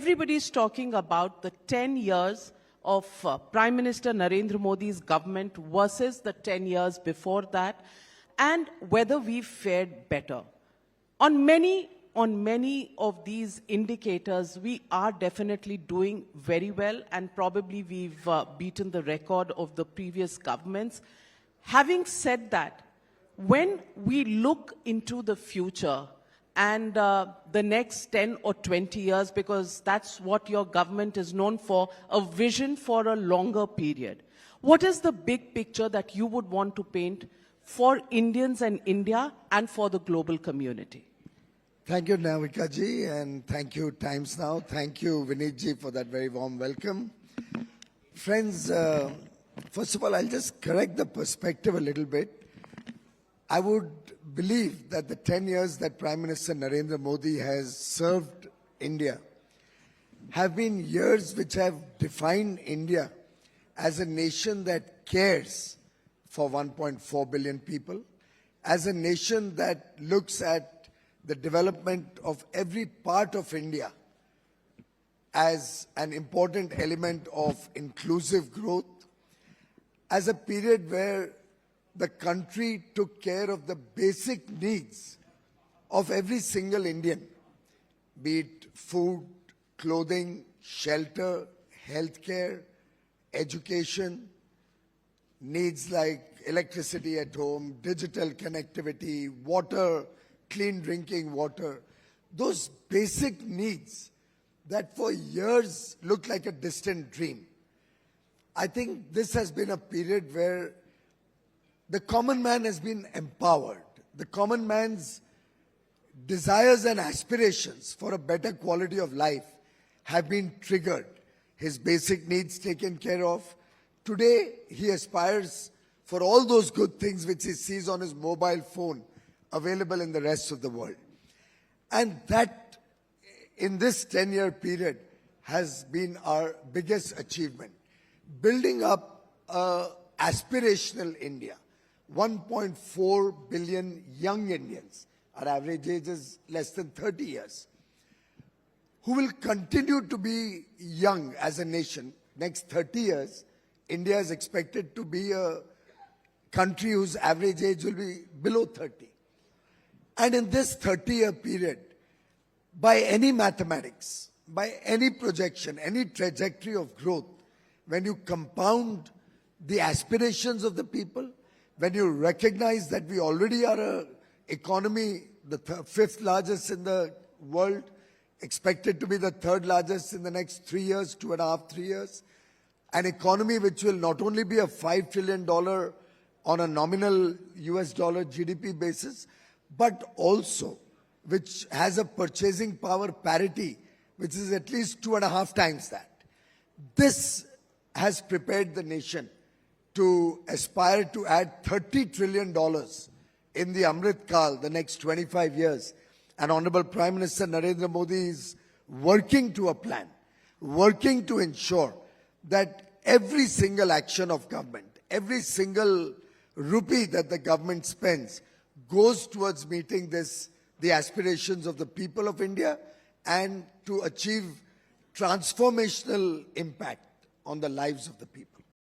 everybody's talking about the 10 years of Prime Minister Narendra Modi's government versus the 10 years before that, and whether we fared better. On many of these indicators, we are definitely doing very well, and probably we've beaten the record of the previous governments. Having said that, when we look into the future and the next 10 or 20 years, because that's what your government is known for, a vision for a longer period, what is the big picture that you would want to paint for Indians and India and for the global community? Thank you, Navika ji, and thank you, Times Now. Thank you, Vineet ji, for that very warm welcome. Friends, first of all, I'll just correct the perspective a little bit. I would believe that the 10 years that Prime Minister Narendra Modi has served India have been years which have defined India as a nation that cares for 1.4 billion people, as a nation that looks at the development of every part of India as an important element of inclusive growth, as a period where the country took care of the basic needs of every single Indian, be it food, clothing, shelter, healthcare, education, needs like electricity at home, digital connectivity, water, clean drinking water, those basic needs that for years looked like a distant dream. I think this has been a period where the common man has been empowered. The common man's desires and aspirations for a better quality of life have been triggered. His basic needs taken care of. Today, he aspires for all those good things which he sees on his mobile phone available in the rest of the world. And that, in this 10-year period, has been our biggest achievement. Building up an aspirational India. 1.4 billion young Indians, our average age is less than 30 years, who will continue to be young as a nation. Next 30 years, India is expected to be a country whose average age will be below 30. And in this 30-year period, by any mathematics, by any projection, any trajectory of growth, when you compound the aspirations of the people, when you recognize that we already are an economy, the fifth largest in the world, expected to be the third largest in the next 3 years, 2.5, 3 years, an economy which will not only be a $5 trillion on a nominal US dollar GDP basis, but also which has a purchasing power parity which is at least 2.5 times that. This has prepared the nation to aspire to add $30 trillion in the Amrit Kal, the next 25 years. And Honorable Prime Minister Narendra Modi is working to a plan, working to ensure that every single action of government, every single rupee that the government spends goes towards meeting the aspirations of the people of India and to achieve transformational impact on the lives of the people.